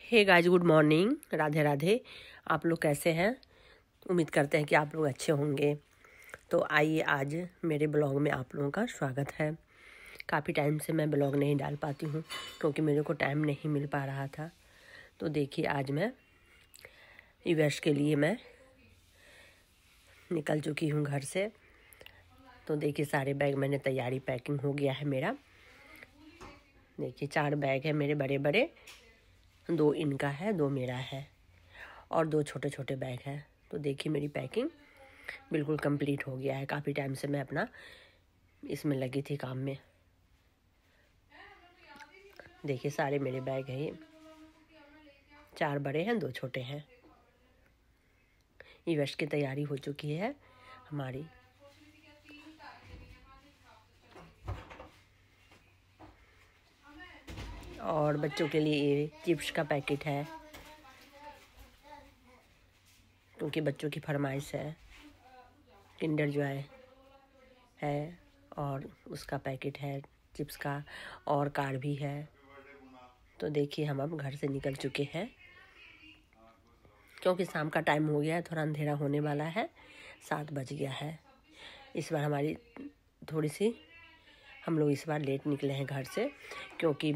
हे guys, good morning, Radhe Radhe. आप लोग कैसे हैं? उम्मीद करते हैं कि आप लोग अच्छे होंगे। तो आइए, आज मेरे ब्लॉग में आप लोगों का स्वागत है। काफ़ी टाइम से मैं ब्लॉग नहीं डाल पाती हूँ क्योंकि मेरे को टाइम नहीं मिल पा रहा था। तो देखिए, आज मैं यूएस के लिए मैं निकल चुकी हूँ घर से। तो देखिए, सारे बैग मैंने तैयारी पैकिंग हो गया है मेरा। देखिए, 4 बैग है मेरे बड़े बड़े, 2 इनका है, 2 मेरा है और 2 छोटे छोटे बैग हैं। तो देखिए, मेरी पैकिंग बिल्कुल कंप्लीट हो गया है। काफ़ी टाइम से मैं अपना इसमें लगी थी काम में। देखिए, सारे मेरे बैग हैं, 4 बड़े हैं, 2 छोटे हैं। यूएस की तैयारी हो चुकी है हमारी। और बच्चों के लिए ये चिप्स का पैकेट है क्योंकि बच्चों की फरमाइश है। किंडर जॉय है और उसका पैकेट है चिप्स का, और कार भी है। तो देखिए, हम अब घर से निकल चुके हैं क्योंकि शाम का टाइम हो गया है, थोड़ा अंधेरा होने वाला है, 7 बज गया है। इस बार हमारी थोड़ी सी हम लोग इस बार लेट निकले हैं घर से क्योंकि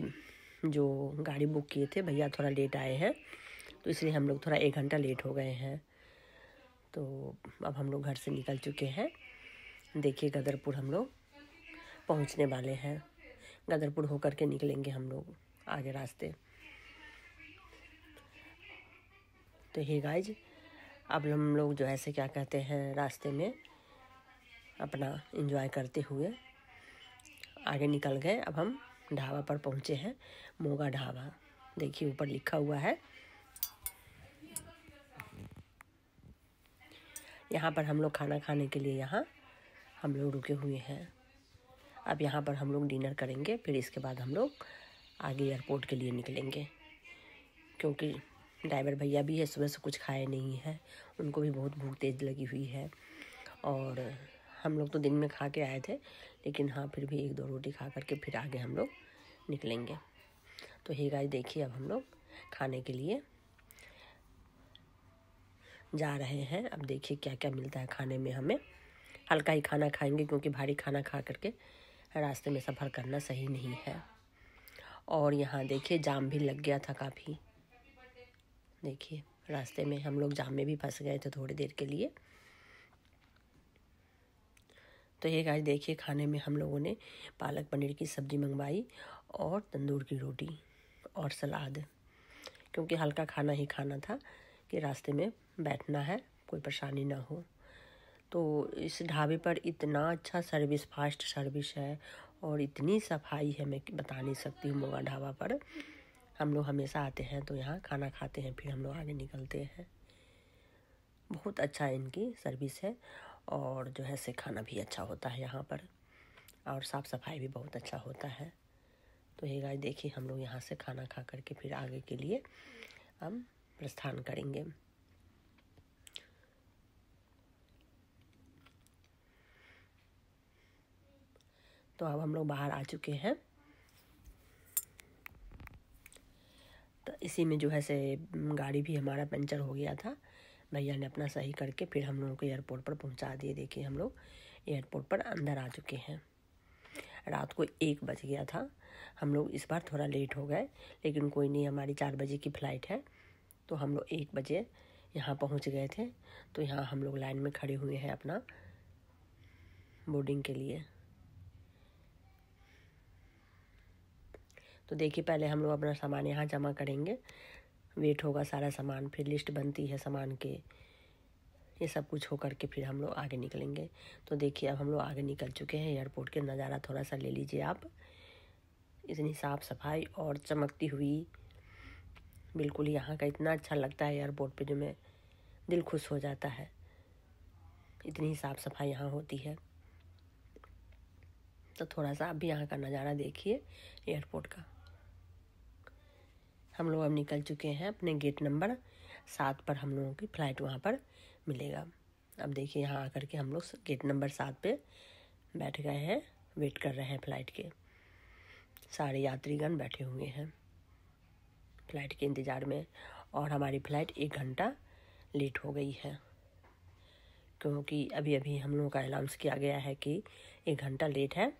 जो गाड़ी बुक किए थे भैया थोड़ा लेट आए हैं, तो इसलिए हम लोग थोड़ा 1 घंटा लेट हो गए हैं। तो अब हम लोग घर से निकल चुके हैं। देखिए, गदरपुर हम लोग पहुंचने वाले हैं। गदरपुर होकर के निकलेंगे हम लोग आगे रास्ते। तो हे गाइज, अब हम लोग जो ऐसे क्या कहते हैं, रास्ते में अपना एंजॉय करते हुए आगे निकल गए। अब हम ढाबा पर पहुंचे हैं, मोगा ढाबा। देखिए, ऊपर लिखा हुआ है। यहाँ पर हम लोग खाना खाने के लिए यहाँ हम लोग रुके हुए हैं। अब यहाँ पर हम लोग डिनर करेंगे, फिर इसके बाद हम लोग आगे एयरपोर्ट के लिए निकलेंगे क्योंकि ड्राइवर भैया भी है, सुबह से कुछ खाए नहीं है, उनको भी बहुत भूख तेज़ लगी हुई है। और हम लोग तो दिन में खा के आए थे, लेकिन हाँ, फिर भी 1-2 रोटी खा करके फिर आगे हम लोग निकलेंगे। तो हे गाइस, देखिए, अब हम लोग खाने के लिए जा रहे हैं। अब देखिए क्या क्या मिलता है खाने में। हमें हल्का ही खाना खाएंगे क्योंकि भारी खाना खा करके रास्ते में सफ़र करना सही नहीं है। और यहाँ देखिए, जाम भी लग गया था काफ़ी। देखिए, रास्ते में हम लोग जाम में भी फंस गए थे थोड़ी देर के लिए। तो ये गाइस, देखिए, खाने में हम लोगों ने पालक पनीर की सब्ज़ी मंगवाई और तंदूर की रोटी और सलाद, क्योंकि हल्का खाना ही खाना था कि रास्ते में बैठना है, कोई परेशानी ना हो। तो इस ढाबे पर इतना अच्छा सर्विस, फास्ट सर्विस है और इतनी सफाई है, मैं बता नहीं सकती हूँ। मोगा ढाबा पर हम लोग हमेशा आते हैं तो यहाँ खाना खाते हैं, फिर हम लोग आगे निकलते हैं। बहुत अच्छा इनकी सर्विस है और जो है से खाना भी अच्छा होता है यहाँ पर, और साफ़ सफाई भी बहुत अच्छा होता है। तो ये गाइस, देखिए, हम लोग यहाँ से खाना खा करके फिर आगे के लिए हम प्रस्थान करेंगे। तो अब हम लोग बाहर आ चुके हैं। तो इसी में जो है से गाड़ी भी हमारा पंचर हो गया था, भैया ने अपना सही करके फिर हम लोगों को एयरपोर्ट पर पहुंचा दिए। देखिए, हम लोग एयरपोर्ट पर अंदर आ चुके हैं। रात को 1 बज गया था। हम लोग इस बार थोड़ा लेट हो गए, लेकिन कोई नहीं, हमारी 4 बजे की फ़्लाइट है, तो हम लोग 1 बजे यहाँ पहुँच गए थे। तो यहाँ हम लोग लाइन में खड़े हुए हैं अपना बोर्डिंग के लिए। तो देखिए, पहले हम लोग अपना सामान यहाँ जमा करेंगे, वेट होगा सारा सामान, फिर लिस्ट बनती है सामान के, ये सब कुछ हो करके फिर हम लोग आगे निकलेंगे। तो देखिए, अब हम लोग आगे निकल चुके हैं। एयरपोर्ट के नज़ारा थोड़ा सा ले लीजिए आप। इतनी साफ़ सफाई और चमकती हुई, बिल्कुल यहाँ का इतना अच्छा लगता है एयरपोर्ट पे, जो मैं दिल खुश हो जाता है। इतनी साफ़ सफाई यहाँ होती है। तो थोड़ा सा आप भी यहाँ का नज़ारा देखिए एयरपोर्ट का। हम लोग अब निकल चुके हैं अपने गेट नंबर 7 पर। हम लोगों की फ़्लाइट वहाँ पर मिलेगा। अब देखिए, यहाँ आकर के हम लोग गेट नंबर 7 पे बैठ गए हैं, वेट कर रहे हैं फ़्लाइट के। सारे यात्रीगण बैठे हुए हैं फ़्लाइट के इंतज़ार में। और हमारी फ़्लाइट 1 घंटा लेट हो गई है, क्योंकि अभी अभी हम लोगों का अनाउंस किया गया है कि 1 घंटा लेट है।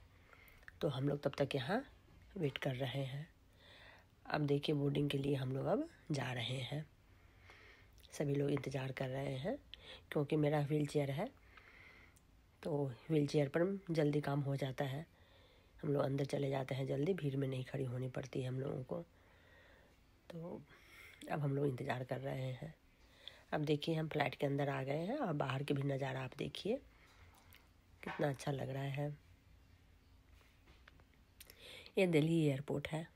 तो हम लोग तब तक यहाँ वेट कर रहे हैं। अब देखिए बोर्डिंग के लिए हम लोग अब जा रहे हैं। सभी लोग इंतज़ार कर रहे हैं, क्योंकि मेरा व्हील चेयर है, तो व्हील चेयर पर जल्दी काम हो जाता है। हम लोग अंदर चले जाते हैं जल्दी, भीड़ में नहीं खड़ी होनी पड़ती है हम लोगों को। तो अब हम लोग इंतज़ार कर रहे हैं। अब देखिए हम फ़्लाइट के अंदर आ गए हैं और बाहर के भी नज़ारा आप देखिए कितना अच्छा लग रहा है। ये दिल्ली एयरपोर्ट है।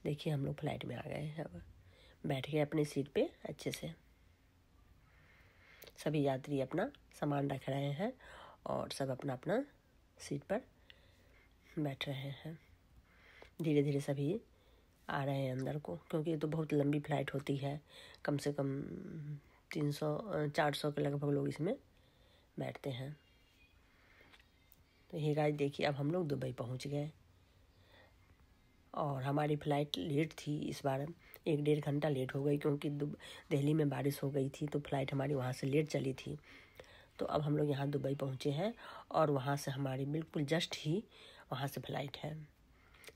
देखिए हम लोग फ़्लाइट में आ गए हैं। अब बैठ गए अपनी सीट पे अच्छे से। सभी यात्री अपना सामान रख रहे हैं और सब अपना अपना सीट पर बैठ रहे हैं। धीरे धीरे सभी आ रहे हैं अंदर को, क्योंकि ये तो बहुत लंबी फ़्लाइट होती है। कम से कम 300-400 के लगभग लोग इसमें बैठते हैं। तो ये गाइस देखिए अब हम लोग दुबई पहुंच गए और हमारी फ़्लाइट लेट थी। इस बार 1-1.5 घंटा लेट हो गई, क्योंकि दिल्ली में बारिश हो गई थी, तो फ़्लाइट हमारी वहाँ से लेट चली थी। तो अब हम लोग यहाँ दुबई पहुँचे हैं और वहाँ से हमारी बिल्कुल जस्ट ही वहाँ से फ़्लाइट है।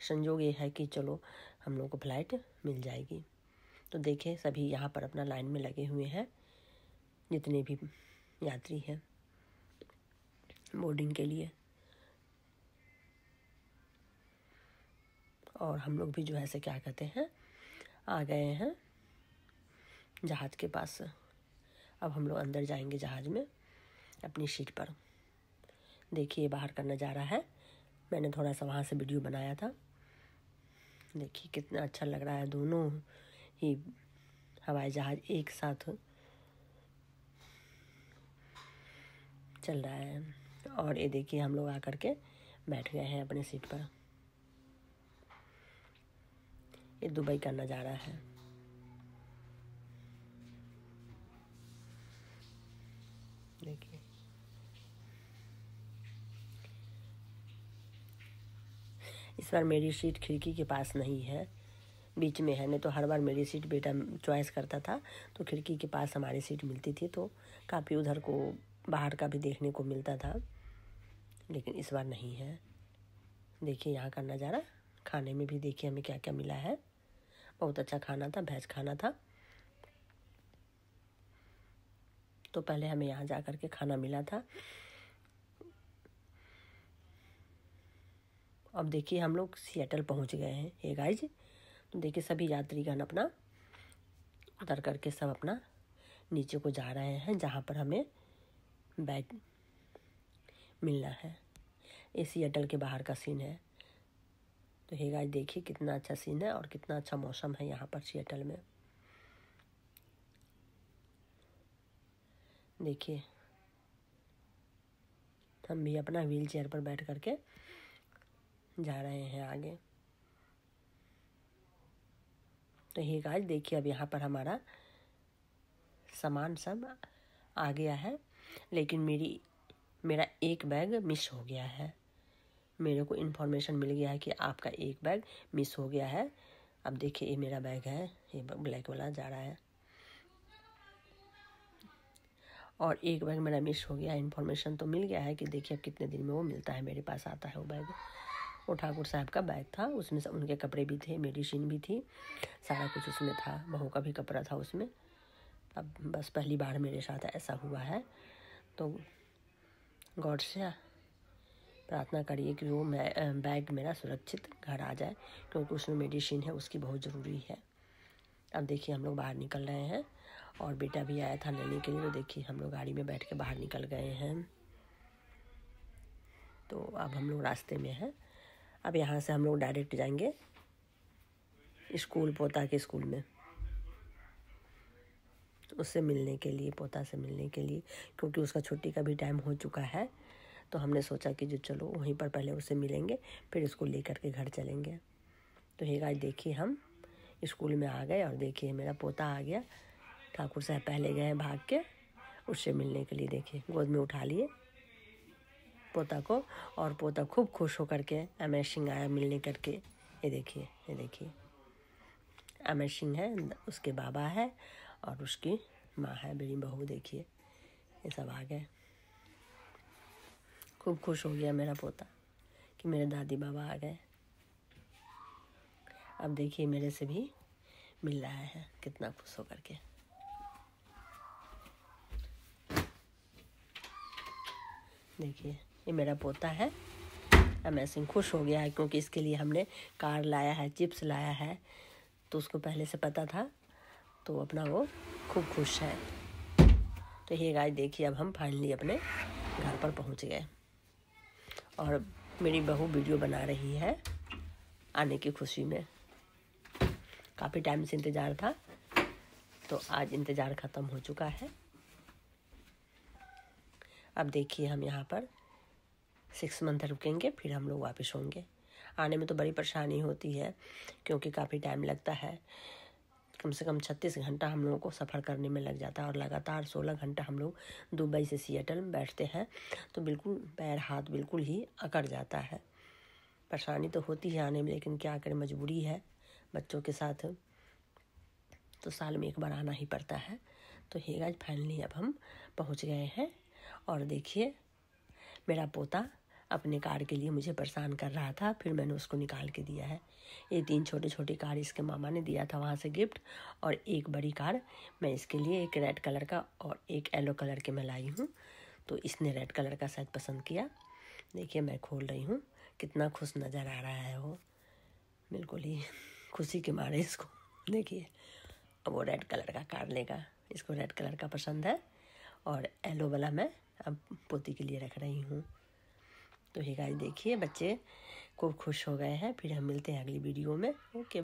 संयोग ये है कि चलो हम लोग को फ़्लाइट मिल जाएगी। तो देखें सभी यहाँ पर अपना लाइन में लगे हुए हैं, जितने भी यात्री हैं बोर्डिंग के लिए। और हम लोग भी जो है से क्या कहते हैं आ गए हैं जहाज़ के पास। अब हम लोग अंदर जाएंगे जहाज़ में अपनी सीट पर। देखिए बाहर का नज़ारा है, मैंने थोड़ा सा वहाँ से वीडियो बनाया था। देखिए कितना अच्छा लग रहा है, दोनों ही हवाई जहाज़ एक साथ चल रहा है। और ये देखिए हम लोग आकर के बैठ गए हैं अपनी सीट पर। ये दुबई का नज़ारा है। देखिए इस बार मेरी सीट खिड़की के पास नहीं है, बीच में है। नहीं तो हर बार मेरी सीट बेटा चॉइस करता था, तो खिड़की के पास हमारी सीट मिलती थी, तो काफ़ी उधर को बाहर का भी देखने को मिलता था। लेकिन इस बार नहीं है। देखिए यहाँ का नज़ारा। खाने में भी देखिए हमें क्या क्या मिला है। बहुत अच्छा खाना था, वेज खाना था। तो पहले हमें यहाँ जा कर के खाना मिला था। अब देखिए हम लोग सिएटल पहुँच गए हैं। हे गाइज, तो देखिए सभी यात्रीगण अपना उतर करके सब अपना नीचे को जा रहे हैं, जहाँ पर हमें बैग मिलना है। ये सिएटल के बाहर का सीन है। तो हे गाइस देखिए कितना अच्छा सीन है और कितना अच्छा मौसम है यहाँ पर सिएटल में। देखिए हम भी अपना व्हील चेयर पर बैठ करके जा रहे हैं आगे। तो हे गाइस देखिए अब यहाँ पर हमारा सामान सब आ गया है, लेकिन मेरा एक बैग मिस हो गया है। मेरे को इन्फॉर्मेशन मिल गया है कि आपका एक बैग मिस हो गया है। अब देखिए ये मेरा बैग है, ये ब्लैक वाला जा रहा है, और एक बैग मेरा मिस हो गया। इन्फॉर्मेशन तो मिल गया है कि देखिए अब कितने दिन में वो मिलता है, मेरे पास आता है वो बैग। वो ठाकुर साहब का बैग था, उसमें से उनके कपड़े भी थे, मेडिसिन भी थी, सारा कुछ उसमें था। बहू का भी कपड़ा था उसमें। अब बस पहली बार मेरे साथ ऐसा हुआ है, तो गॉड से प्रार्थना करिए कि वो बैग मेरा सुरक्षित घर आ जाए, क्योंकि उसमें मेडिसिन है, उसकी बहुत ज़रूरी है। अब देखिए हम लोग बाहर निकल रहे हैं और बेटा भी आया था लेने के लिए। तो देखिए हम लोग गाड़ी में बैठ के बाहर निकल गए हैं। तो अब हम लोग रास्ते में हैं। अब यहाँ से हम लोग डायरेक्ट जाएंगे स्कूल, पोता के स्कूल में, उससे मिलने के लिए, पोता से मिलने के लिए, क्योंकि उसका छुट्टी का भी टाइम हो चुका है। तो हमने सोचा कि जो चलो वहीं पर पहले उससे मिलेंगे, फिर उसको लेकर के घर चलेंगे। तो ये गाइस देखिए हम स्कूल में आ गए और देखिए मेरा पोता आ गया। ठाकुर साहब पहले गए भाग के उससे मिलने के लिए। देखिए गोद में उठा लिए पोता को, और पोता खूब खुश होकर के अमेजिंग आया मिलने करके। ये देखिए अमर सिंह है, उसके बाबा है और उसकी माँ है, बड़ी बहू। देखिए ये सब आ गए। खूब खुश हो गया मेरा पोता कि मेरे दादी बाबा आ गए। अब देखिए मेरे से भी मिल रहा है, कितना खुश होकर के। देखिए ये मेरा पोता है। अमर सिंह खुश हो गया है क्योंकि इसके लिए हमने कार लाया है, चिप्स लाया है, तो उसको पहले से पता था, तो अपना वो खूब खुश है। तो ये गाइस देखिए अब हम फाइनली अपने घर पर पहुंच गए और मेरी बहू वीडियो बना रही है आने की खुशी में। काफ़ी टाइम से इंतज़ार था, तो आज इंतज़ार ख़त्म हो चुका है। अब देखिए हम यहाँ पर 6 मंथ रुकेंगे, फिर हम लोग वापस होंगे। आने में तो बड़ी परेशानी होती है क्योंकि काफ़ी टाइम लगता है। कम से कम 36 घंटा हम लोगों को सफ़र करने में लग जाता है और लगातार 16 घंटा हम लोग दुबई से सिएटल में बैठते हैं, तो बिल्कुल पैर हाथ बिल्कुल ही अकड़ जाता है। परेशानी तो होती है आने में, लेकिन क्या करें, मजबूरी है बच्चों के साथ, तो साल में एक बार आना ही पड़ता है। तो हे गाइस फाइनली अब हम पहुंच गए हैं और देखिए मेरा पोता अपने कार के लिए मुझे परेशान कर रहा था, फिर मैंने उसको निकाल के दिया है। ये 3 छोटे छोटे कार इसके मामा ने दिया था वहाँ से गिफ्ट, और एक बड़ी कार मैं इसके लिए, एक रेड कलर का और एक येलो कलर के मैं लाई हूँ। तो इसने रेड कलर का शायद पसंद किया। देखिए मैं खोल रही हूँ, कितना खुश नज़र आ रहा है वो, बिल्कुल ही खुशी के मारे इसको। देखिए अब वो रेड कलर का कार लेगा, इसको रेड कलर का पसंद है, और येलो वाला मैं अब पोती के लिए रख रही हूँ। तो ये गाइस देखिए बच्चे खूब खुश हो गए हैं। फिर हम मिलते हैं अगली वीडियो में। ओके।